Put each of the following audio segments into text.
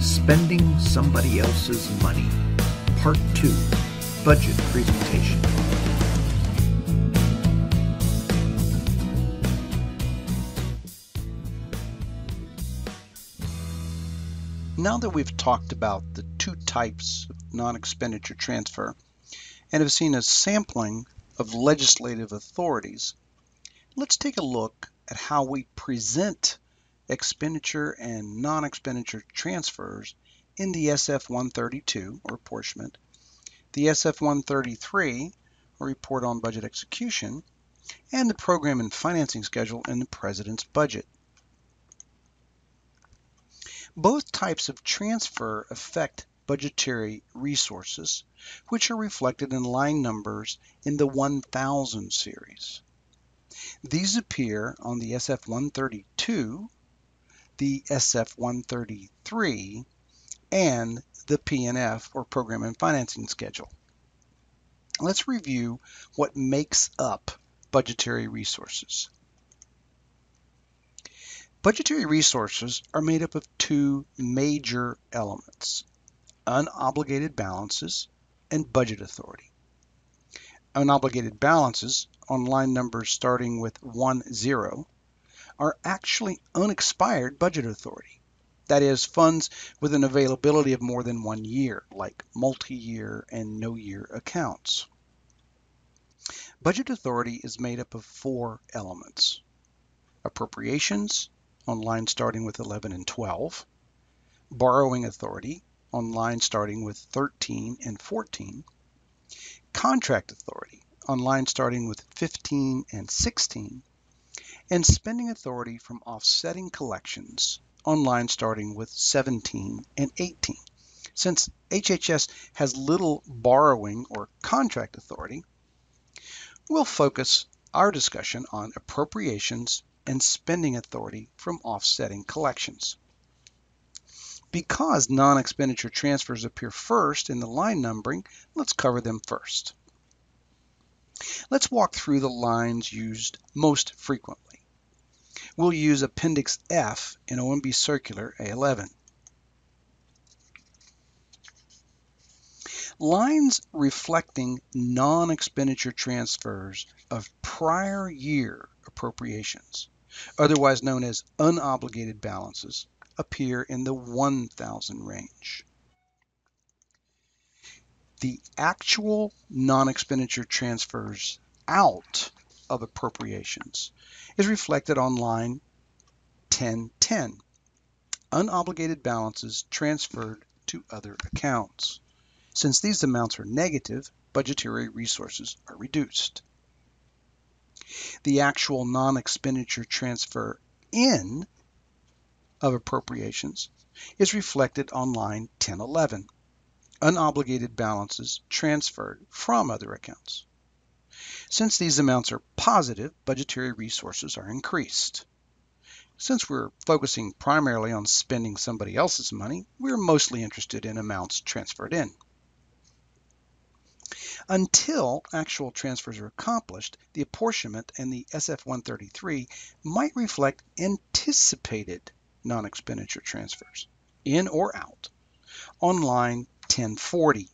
Spending Somebody Else's Money, Part 2, Budget Presentation. Now that we've talked about the two types of non-expenditure transfer and have seen a sampling of legislative authorities, let's take a look at how we present expenditure and non-expenditure transfers in the SF-132, or apportionment, the SF-133, or report on budget execution, and the program and financing schedule in the President's budget. Both types of transfer affect budgetary resources, which are reflected in line numbers in the 1000 series. These appear on the SF-132, the SF-133, and the P&F, or Program and Financing Schedule. Let's review what makes up budgetary resources. Budgetary resources are made up of two major elements: unobligated balances and budget authority. Unobligated balances, on line numbers starting with 10, are actually unexpired budget authority. That is, funds with an availability of more than 1 year, like multi-year and no-year accounts. Budget authority is made up of 4 elements: appropriations, on lines starting with 11 and 12, borrowing authority, on lines starting with 13 and 14, contract authority, on lines starting with 15 and 16, and spending authority from offsetting collections, on lines starting with 17 and 18. Since HHS has little borrowing or contract authority, we'll focus our discussion on appropriations and spending authority from offsetting collections. Because non-expenditure transfers appear first in the line numbering, let's cover them first. Let's walk through the lines used most frequently. We'll use Appendix F in OMB Circular A11. Lines reflecting non-expenditure transfers of prior year appropriations, otherwise known as unobligated balances, appear in the 1000 range. The actual non-expenditure transfers out of appropriations is reflected on line 1010, unobligated balances transferred to other accounts. Since these amounts are negative, budgetary resources are reduced. The actual non-expenditure transfer in of appropriations is reflected on line 1011, unobligated balances transferred from other accounts. Since these amounts are positive, budgetary resources are increased. Since we're focusing primarily on spending somebody else's money, we're mostly interested in amounts transferred in. Until actual transfers are accomplished, the apportionment and the SF-133 might reflect anticipated non-expenditure transfers, in or out, on line 1040,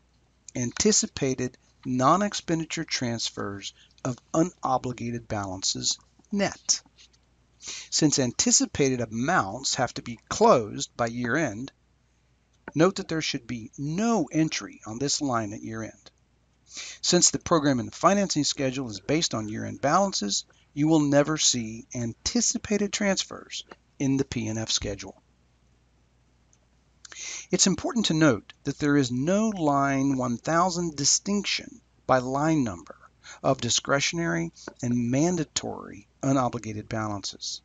anticipated non-expenditure transfers of unobligated balances net. Since anticipated amounts have to be closed by year end, note that there should be no entry on this line at year end. Since the program and financing schedule is based on year-end balances, you will never see anticipated transfers in the P&F schedule. It's important to note that there is no line 1000 distinction by line number of discretionary and mandatory unobligated balances.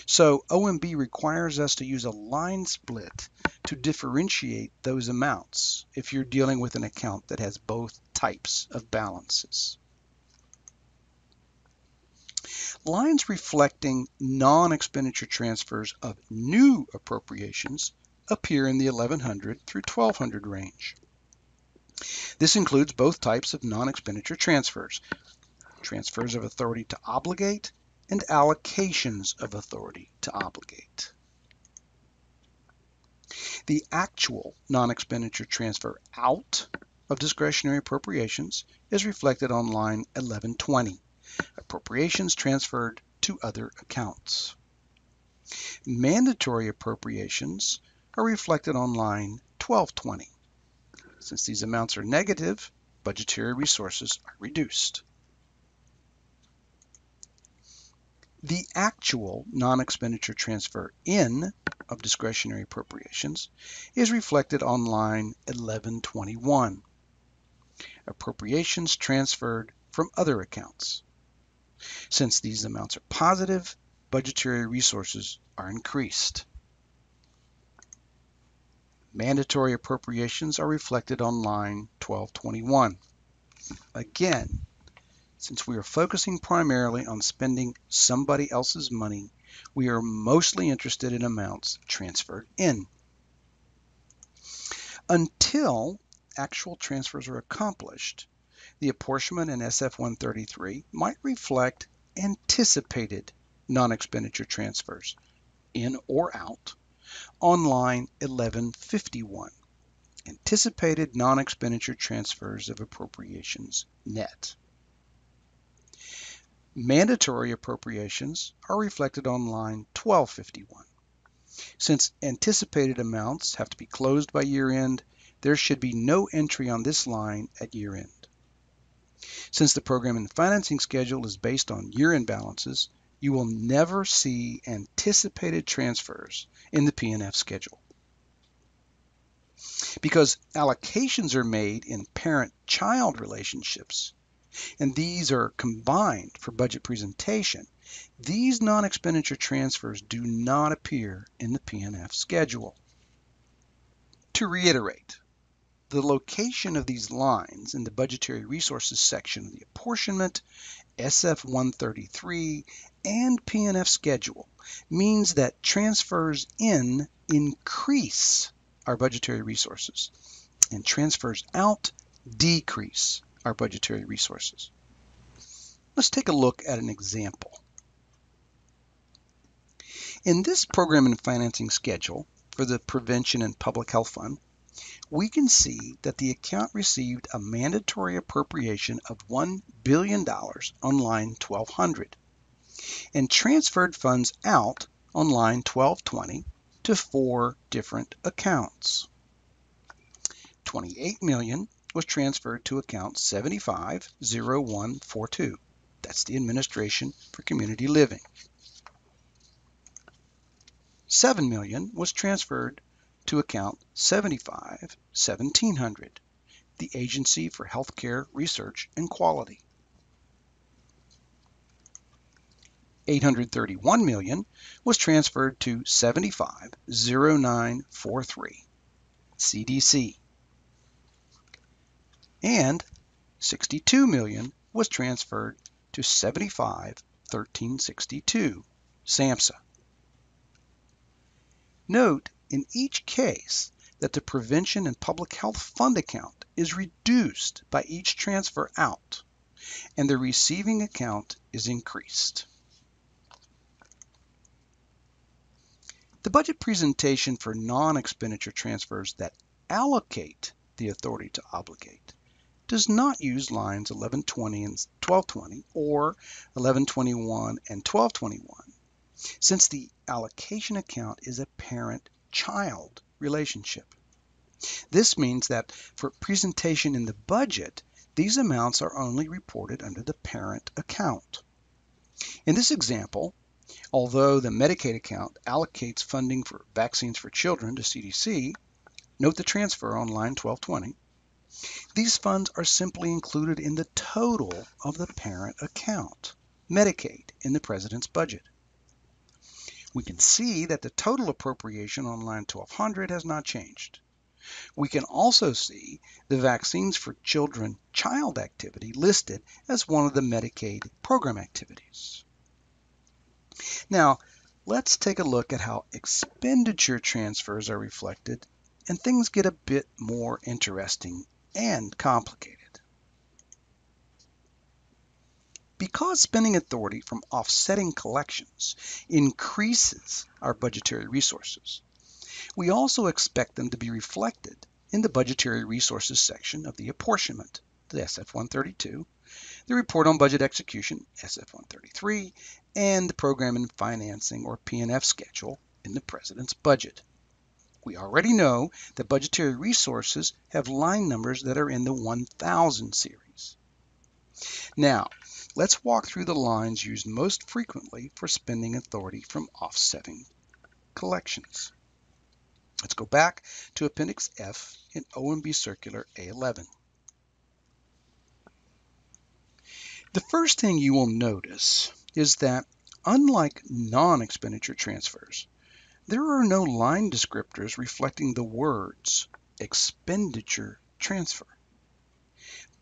So OMB requires us to use a line split to differentiate those amounts if you're dealing with an account that has both types of balances. Lines reflecting non-expenditure transfers of new appropriations appear in the 1100 through 1200 range. This includes both types of non-expenditure transfers: transfers of authority to obligate and allocations of authority to obligate. The actual non-expenditure transfer out of discretionary appropriations is reflected on line 1120, appropriations transferred to other accounts. Mandatory appropriations are reflected on line 1220. Since these amounts are negative, budgetary resources are reduced. The actual non-expenditure transfer in of discretionary appropriations is reflected on line 1121. Appropriations transferred from other accounts. Since these amounts are positive, budgetary resources are increased. Mandatory appropriations are reflected on line 1221. Again, since we are focusing primarily on spending somebody else's money, we are mostly interested in amounts transferred in. Until actual transfers are accomplished, the apportionment in SF-133 might reflect anticipated non-expenditure transfers, in or out, on line 1151. Anticipated non-expenditure transfers of appropriations net. Mandatory appropriations are reflected on line 1251. Since anticipated amounts have to be closed by year-end, there should be no entry on this line at year-end. Since the program and financing schedule is based on year-end balances, you will never see anticipated transfers in the P&F schedule. Because allocations are made in parent-child relationships, and these are combined for budget presentation, these non-expenditure transfers do not appear in the P&F schedule. To reiterate, the location of these lines in the budgetary resources section of the apportionment, SF-133, and P&F schedule means that transfers in increase our budgetary resources, and transfers out decrease our budgetary resources. Let's take a look at an example. In this program and financing schedule for the Prevention and Public Health Fund, we can see that the account received a mandatory appropriation of $1 billion on line 1200 and transferred funds out on line 1220 to 4 different accounts. $28 million was transferred to account 750142. That's the Administration for Community Living. $7 million was transferred to account 751700, the Agency for Healthcare Research and Quality. $831 million was transferred to 750943, CDC. And $62 million was transferred to 751362, SAMHSA. Note in each case that the Prevention and Public Health Fund account is reduced by each transfer out, and the receiving account is increased. The budget presentation for non-expenditure transfers that allocate the authority to obligate does not use lines 1120 and 1220 or 1121 and 1221, since the allocation account is a parent-child relationship. This means that for presentation in the budget, these amounts are only reported under the parent account. In this example, although the Medicaid account allocates funding for vaccines for children to CDC, note the transfer on line 1220, these funds are simply included in the total of the parent account, Medicaid, in the President's budget. We can see that the total appropriation on line 1200 has not changed. We can also see the vaccines for children child activity listed as one of the Medicaid program activities. Now, let's take a look at how expenditure transfers are reflected, and things get a bit more interesting and complicated. Because spending authority from offsetting collections increases our budgetary resources, We also expect them to be reflected in the Budgetary Resources section of the Apportionment, the SF-132, the Report on Budget Execution, SF-133, and the Program and Financing, or P&F schedule, in the President's budget. We already know that budgetary resources have line numbers that are in the 1000 series. Now, let's walk through the lines used most frequently for spending authority from offsetting collections. Let's go back to Appendix F in OMB Circular A11. The first thing you will notice is that, unlike non-expenditure transfers, there are no line descriptors reflecting the words expenditure transfer.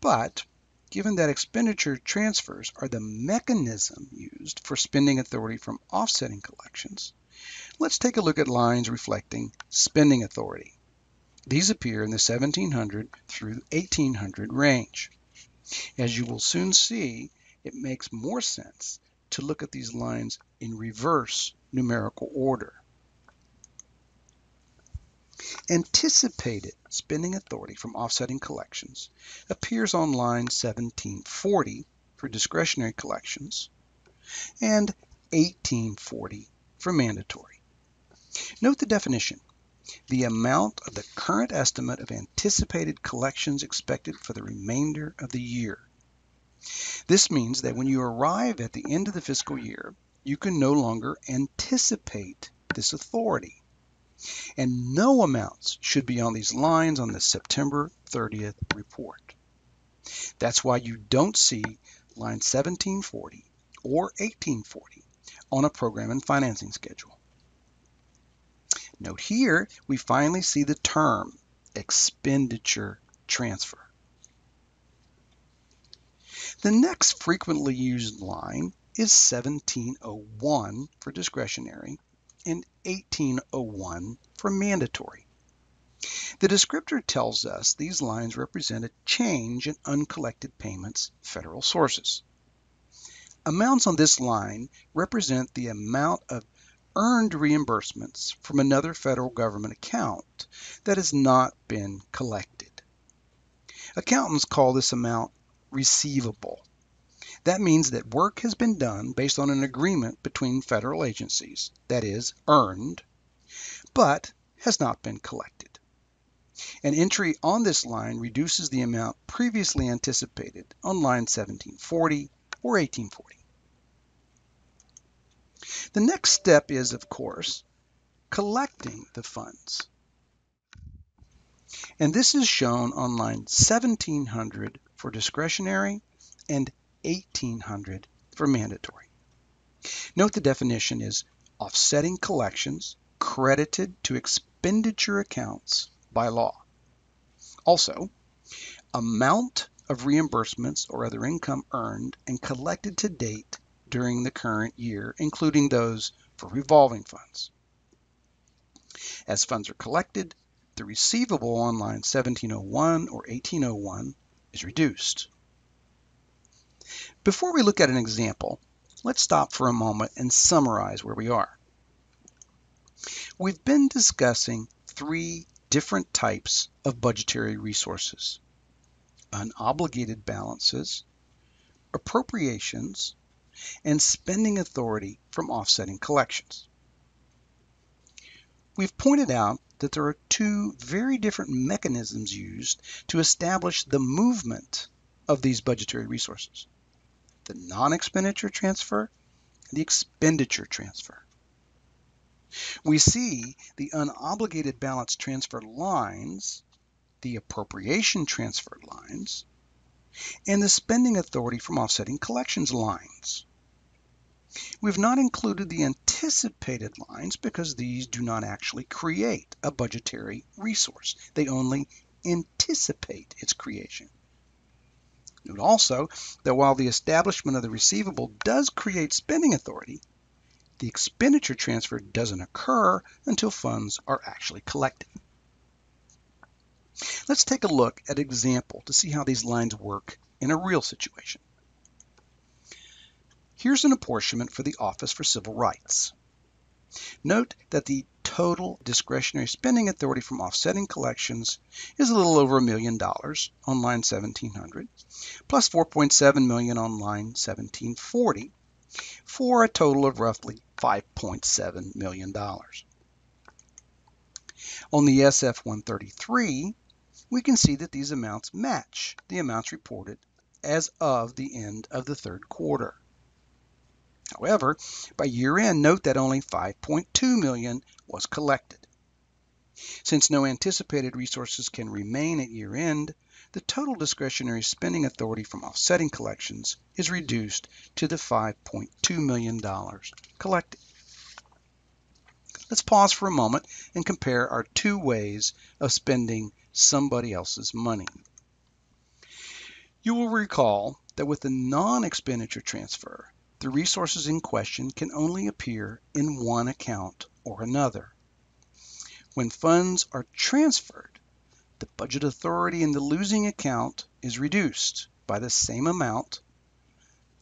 But given that expenditure transfers are the mechanism used for spending authority from offsetting collections, let's take a look at lines reflecting spending authority. These appear in the 1700 through 1800 range. As you will soon see, it makes more sense to look at these lines in reverse numerical order. Anticipated spending authority from offsetting collections appears on line 1740 for discretionary collections and 1840 for mandatory. Note the definition: the amount of the current estimate of anticipated collections expected for the remainder of the year. This means that when you arrive at the end of the fiscal year, you can no longer anticipate this authority, and no amounts should be on these lines on the September 30th report. That's why you don't see line 1740 or 1840 on a program and financing schedule. Note here, we finally see the term expenditure transfer. The next frequently used line is 1701 for discretionary and 1801 for mandatory. The descriptor tells us these lines represent a change in uncollected payments, federal sources. Amounts on this line represent the amount of earned reimbursements from another federal government account that has not been collected. Accountants call this amount receivable. That means that work has been done based on an agreement between federal agencies, that is, earned, but has not been collected. An entry on this line reduces the amount previously anticipated on line 1740 or 1840. The next step is, of course, collecting the funds. And this is shown on line 1700 for discretionary and 1800 for mandatory. Note the definition is offsetting collections credited to expenditure accounts by law. Also, amount of reimbursements or other income earned and collected to date during the current year, including those for revolving funds. As funds are collected, the receivable on line 1701 or 1801 is reduced. Before we look at an example, let's stop for a moment and summarize where we are. We've been discussing three different types of budgetary resources: unobligated balances, appropriations, and spending authority from offsetting collections. We've pointed out that there are two very different mechanisms used to establish the movement of these budgetary resources: the non-expenditure transfer and the expenditure transfer. We see the unobligated balance transfer lines, the appropriation transfer lines, and the spending authority from offsetting collections lines. We've not included the anticipated lines because these do not actually create a budgetary resource. They only anticipate its creation. Note also that while the establishment of the receivable does create spending authority, the expenditure transfer doesn't occur until funds are actually collected. Let's take a look at an example to see how these lines work in a real situation. Here's an apportionment for the Office for Civil Rights. Note that the total discretionary spending authority from offsetting collections is a little over $1 million on line 1700, plus $4.7 million on line 1740, for a total of roughly $5.7 million. On the SF-133, we can see that these amounts match the amounts reported as of the end of the third quarter. However, by year-end, note that only $5.2 million was collected. Since no anticipated resources can remain at year-end, the total discretionary spending authority from offsetting collections is reduced to the $5.2 million collected. Let's pause for a moment and compare our two ways of spending somebody else's money. You will recall that with the non-expenditure transfer, the resources in question can only appear in one account or another. When funds are transferred, the budget authority in the losing account is reduced by the same amount.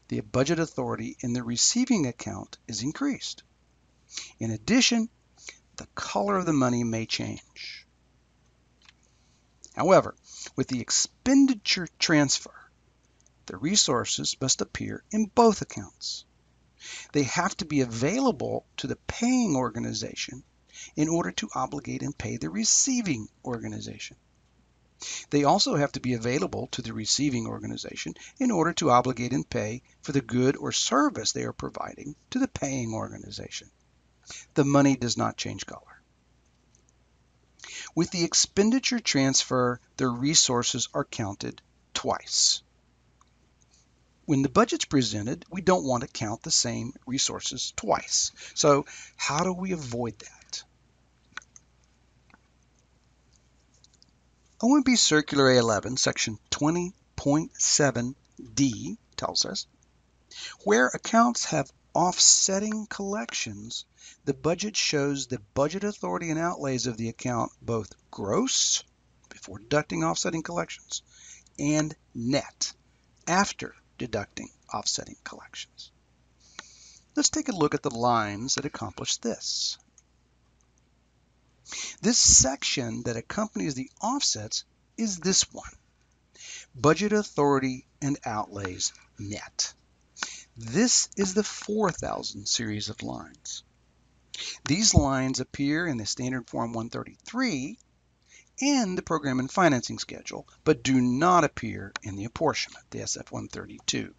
The budget authority in the receiving account is increased. In addition, the color of the money may change. However, with the expenditure transfer, the resources must appear in both accounts. They have to be available to the paying organization in order to obligate and pay the receiving organization. They also have to be available to the receiving organization in order to obligate and pay for the good or service they are providing to the paying organization. The money does not change color. With the expenditure transfer, the resources are counted twice. When the budget's presented, we don't want to count the same resources twice. So how do we avoid that? OMB Circular A11, Section 20.7D tells us, where accounts have offsetting collections, the budget shows the budget authority and outlays of the account both gross, before deducting offsetting collections, and net, after deducting offsetting collections. Let's take a look at the lines that accomplish this. This section that accompanies the offsets is this one, budget authority and outlays net. This is the 4000 series of lines. These lines appear in the Standard Form 133 and the Program and Financing Schedule, but do not appear in the apportionment, the SF-132.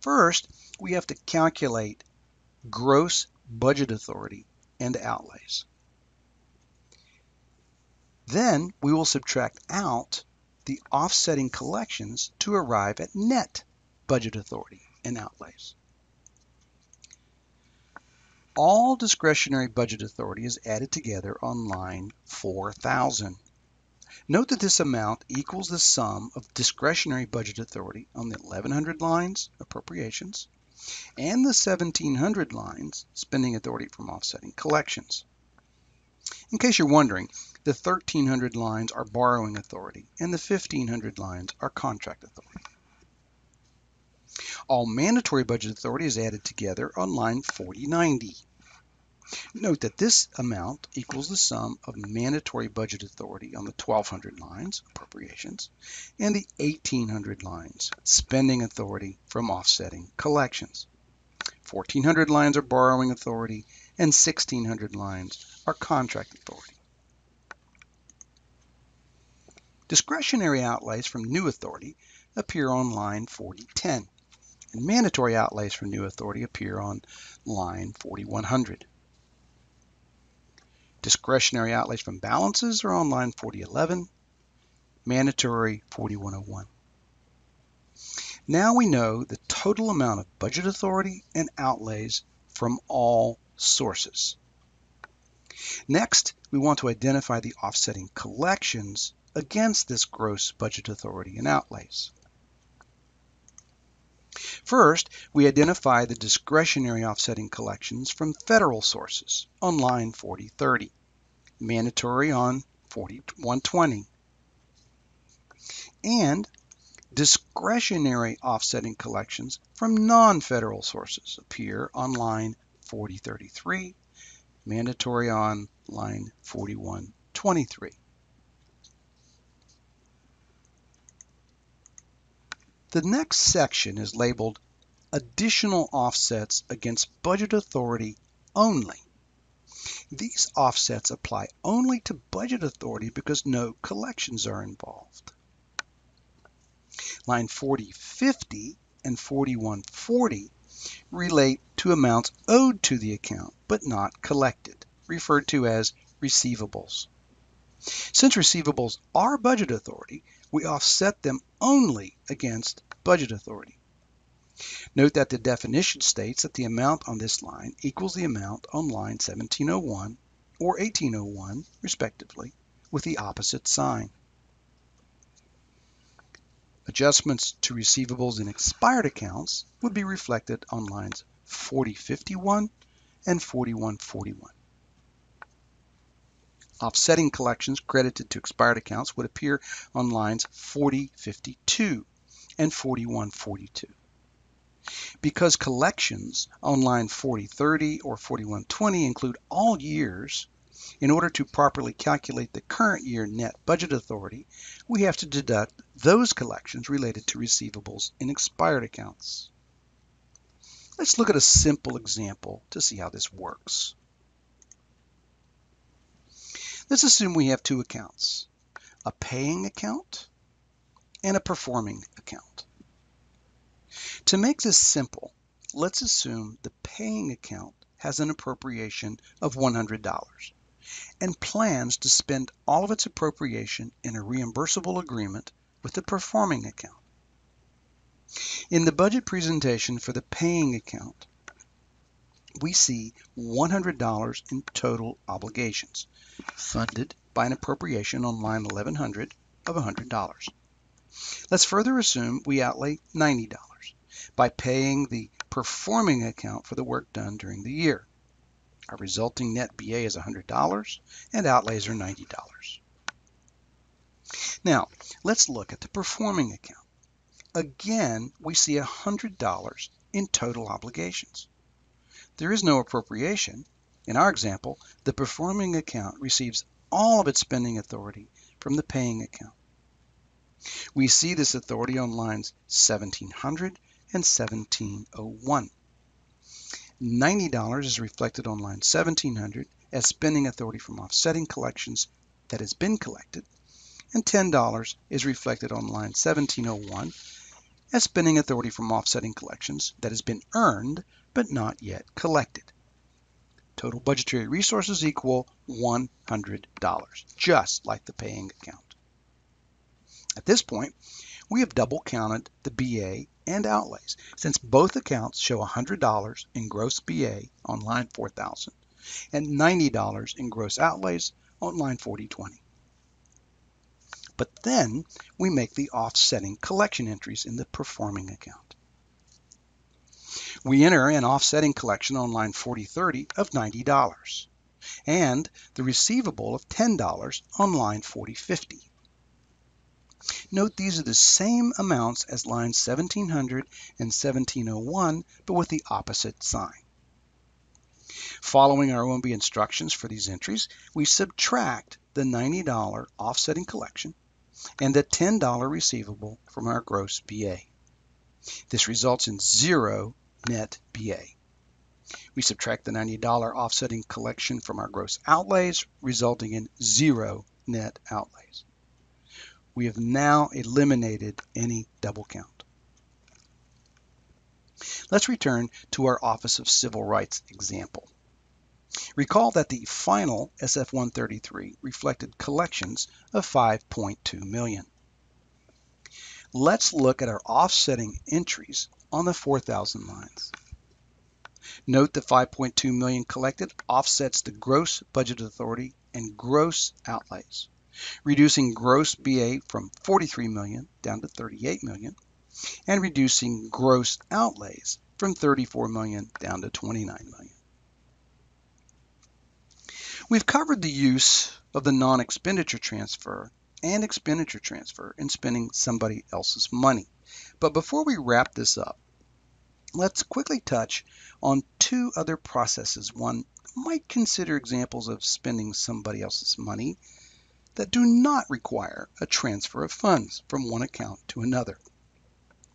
First, we have to calculate gross budget authority and outlays. Then we will subtract out the offsetting collections to arrive at net budget authority and outlays. All discretionary budget authority is added together on line 4000. Note that this amount equals the sum of discretionary budget authority on the 1100 lines, appropriations, and the 1700 lines, spending authority from offsetting collections. In case you're wondering, the 1300 lines are borrowing authority and the 1500 lines are contract authority. All mandatory budget authority is added together on line 4090. Note that this amount equals the sum of mandatory budget authority on the 1200 lines, appropriations, and the 1800 lines, spending authority from offsetting collections. 1400 lines are borrowing authority and 1600 lines are contract authority. Discretionary outlays from new authority appear on line 4010, and mandatory outlays from new authority appear on line 4100. Discretionary outlays from balances are on line 4011, mandatory 4101. Now we know the total amount of budget authority and outlays from all sources. Next, we want to identify the offsetting collections against this gross budget authority and outlays. First, we identify the discretionary offsetting collections from federal sources on line 4030, mandatory on 4120, and discretionary offsetting collections from non-federal sources appear on line 4033, mandatory on line 4123. The next section is labeled Additional Offsets Against Budget Authority Only. These offsets apply only to budget authority because no collections are involved. Line 4050 and 4140 relate to amounts owed to the account but not collected, referred to as receivables. Since receivables are budget authority, we offset them only against budget authority. Note that the definition states that the amount on this line equals the amount on line 1701 or 1801, respectively, with the opposite sign. Adjustments to receivables in expired accounts would be reflected on lines 4051 and 4141. Offsetting collections credited to expired accounts would appear on lines 4052 and 4142. Because collections on line 4030 or 4120 include all years, in order to properly calculate the current year net budget authority, we have to deduct those collections related to receivables in expired accounts. Let's look at a simple example to see how this works. Let's assume we have two accounts, a paying account and a performing account. To make this simple, let's assume the paying account has an appropriation of $100 and plans to spend all of its appropriation in a reimbursable agreement with the performing account. In the budget presentation for the paying account, we see $100 in total obligations, funded by an appropriation on line 1100 of $100. Let's further assume we outlay $90 by paying the performing account for the work done during the year. Our resulting net BA is $100 and outlays are $90. Now, let's look at the performing account. Again, we see $100 in total obligations. There is no appropriation. In our example, the performing account receives all of its spending authority from the paying account. We see this authority on lines 1700 and 1701. $90 is reflected on line 1700 as spending authority from offsetting collections that has been collected, and $10 is reflected on line 1701 as spending authority from offsetting collections that has been earned but not yet collected. Total budgetary resources equal $100, just like the paying account. At this point, we have double counted the BA and outlays, since both accounts show $100 in gross BA on line 4000 and $90 in gross outlays on line 4020. But then we make the offsetting collection entries in the performing account. We enter an offsetting collection on line 4030 of $90 and the receivable of $10 on line 4050. Note these are the same amounts as lines 1700 and 1701, but with the opposite sign. Following our OMB instructions for these entries, we subtract the $90 offsetting collection and the $10 receivable from our gross BA. This results in 0 net BA. We subtract the $90 offsetting collection from our gross outlays, resulting in 0 net outlays. We have now eliminated any double count. Let's return to our Office of Civil Rights example. Recall that the final SF-133 reflected collections of $5.2 million. Let's look at our offsetting entries on the 4000 lines. Note the $5.2 million collected offsets the gross budget authority and gross outlays, reducing gross BA from $43 million down to $38 million, and reducing gross outlays from $34 million down to $29 million. We've covered the use of the non-expenditure transfer and expenditure transfer in spending somebody else's money. But before we wrap this up, let's quickly touch on two other processes one might consider examples of spending somebody else's money that do not require a transfer of funds from one account to another: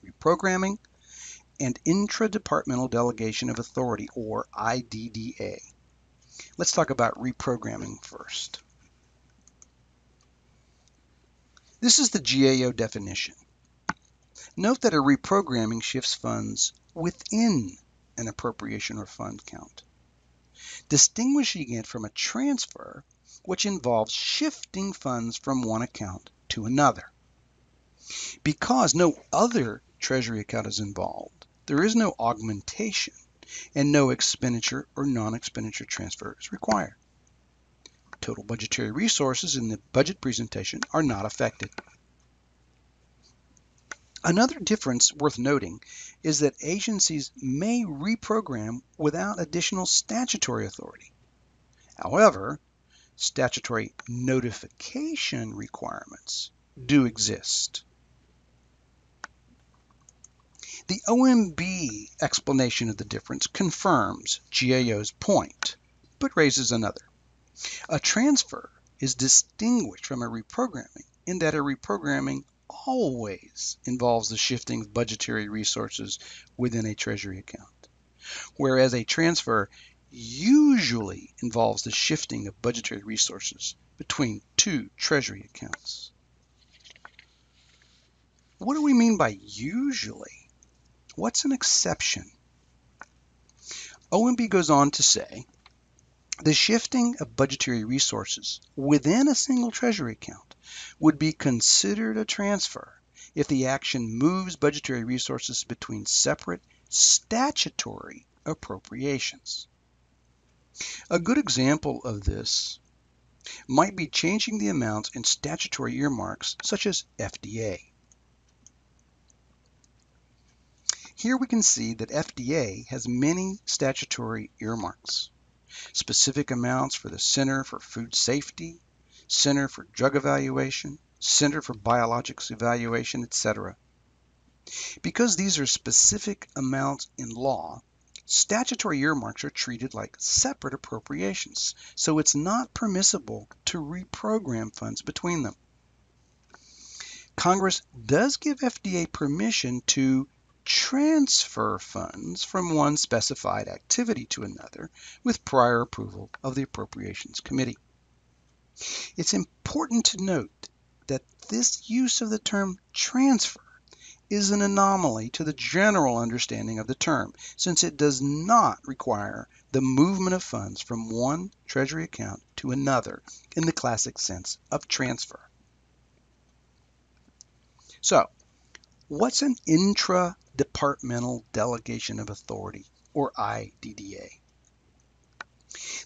reprogramming and intra-departmental delegation of authority, or IDDA. Let's talk about reprogramming first. This is the GAO definition. Note that a reprogramming shifts funds within an appropriation or fund count, distinguishing it from a transfer, which involves shifting funds from one account to another. Because no other Treasury account is involved, there is no augmentation and no expenditure or non-expenditure transfer is required. Total budgetary resources in the budget presentation are not affected. Another difference worth noting is that agencies may reprogram without additional statutory authority. However, statutory notification requirements do exist. The OMB explanation of the difference confirms GAO's point, but raises another. A transfer is distinguished from a reprogramming in that a reprogramming always involves the shifting of budgetary resources within a Treasury account, whereas a transfer usually involves the shifting of budgetary resources between two Treasury accounts. What do we mean by usually? What's an exception? OMB goes on to say, the shifting of budgetary resources within a single Treasury account would be considered a transfer if the action moves budgetary resources between separate statutory appropriations. A good example of this might be changing the amounts in statutory earmarks such as FDA. Here we can see that FDA has many statutory earmarks. Specific amounts for the Center for Food Safety, Center for Drug Evaluation, Center for Biologics Evaluation, etc. Because these are specific amounts in law, statutory earmarks are treated like separate appropriations, so it's not permissible to reprogram funds between them. Congress does give FDA permission to transfer funds from one specified activity to another with prior approval of the Appropriations Committee. It's important to note that this use of the term transfer is an anomaly to the general understanding of the term, since it does not require the movement of funds from one Treasury account to another in the classic sense of transfer. So, what's an intra-departmental delegation of authority, or IDDA?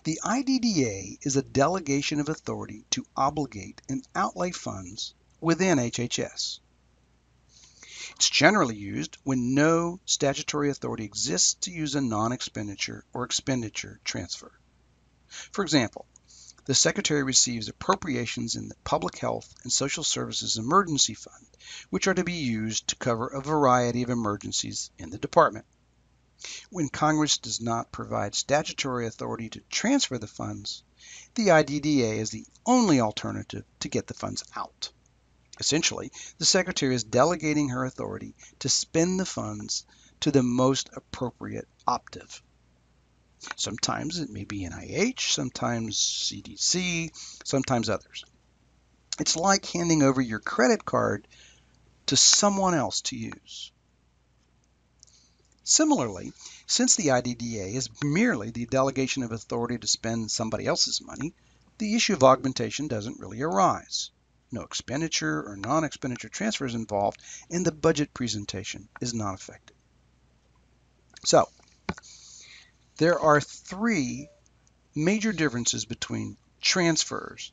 The IDDA is a delegation of authority to obligate and outlay funds within HHS. It's generally used when no statutory authority exists to use a non-expenditure or expenditure transfer. For example, the Secretary receives appropriations in the Public Health and Social Services Emergency Fund, which are to be used to cover a variety of emergencies in the department. When Congress does not provide statutory authority to transfer the funds, the IDDA is the only alternative to get the funds out. Essentially, the Secretary is delegating her authority to spend the funds to the most appropriate optive. Sometimes it may be NIH, sometimes CDC, sometimes others. It's like handing over your credit card to someone else to use. Similarly, since the IDDA is merely the delegation of authority to spend somebody else's money, the issue of augmentation doesn't really arise. No expenditure or non-expenditure transfers involved, and the budget presentation is not affected. So, there are three major differences between transfers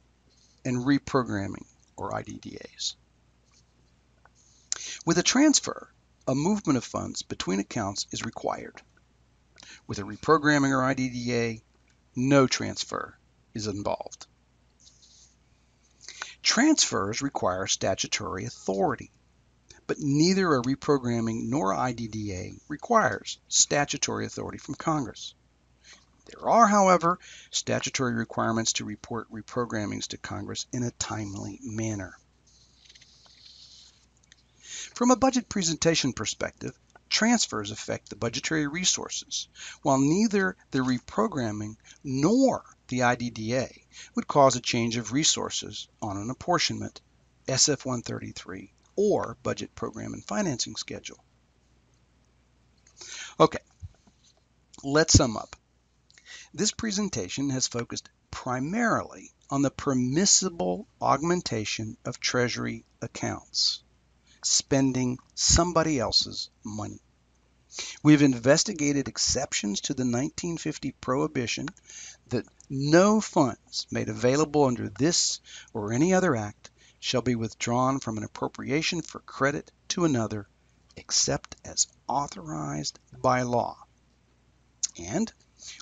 and reprogramming, or IDDAs. With a transfer, a movement of funds between accounts is required. With a reprogramming or IDDA, no transfer is involved. Transfers require statutory authority, but neither a reprogramming nor IDDA requires statutory authority from Congress. There are, however, statutory requirements to report reprogrammings to Congress in a timely manner. From a budget presentation perspective, transfers affect the budgetary resources, while neither the reprogramming nor the IDDA would cause a change of resources on an apportionment, SF-133, or budget program and financing schedule. Okay, let's sum up. This presentation has focused primarily on the permissible augmentation of Treasury accounts, spending somebody else's money. We've investigated exceptions to the 1950 prohibition that no funds made available under this or any other act shall be withdrawn from an appropriation for credit to another except as authorized by law. And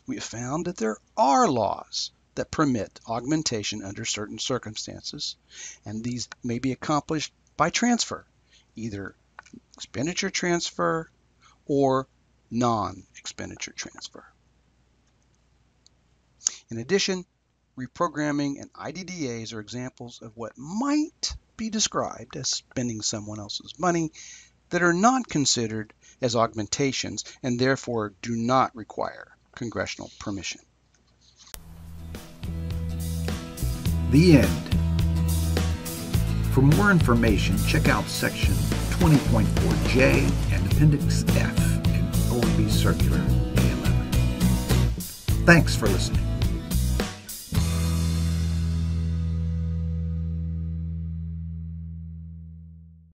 we have found that there are laws that permit augmentation under certain circumstances, and these may be accomplished by transfer, either expenditure transfer or non-expenditure transfer. In addition, reprogramming and IDDAs are examples of what might be described as spending someone else's money that are not considered as augmentations and therefore do not require congressional permission. The end. For more information, check out section 20.4J and Appendix F in OMB Circular A11. Thanks for listening.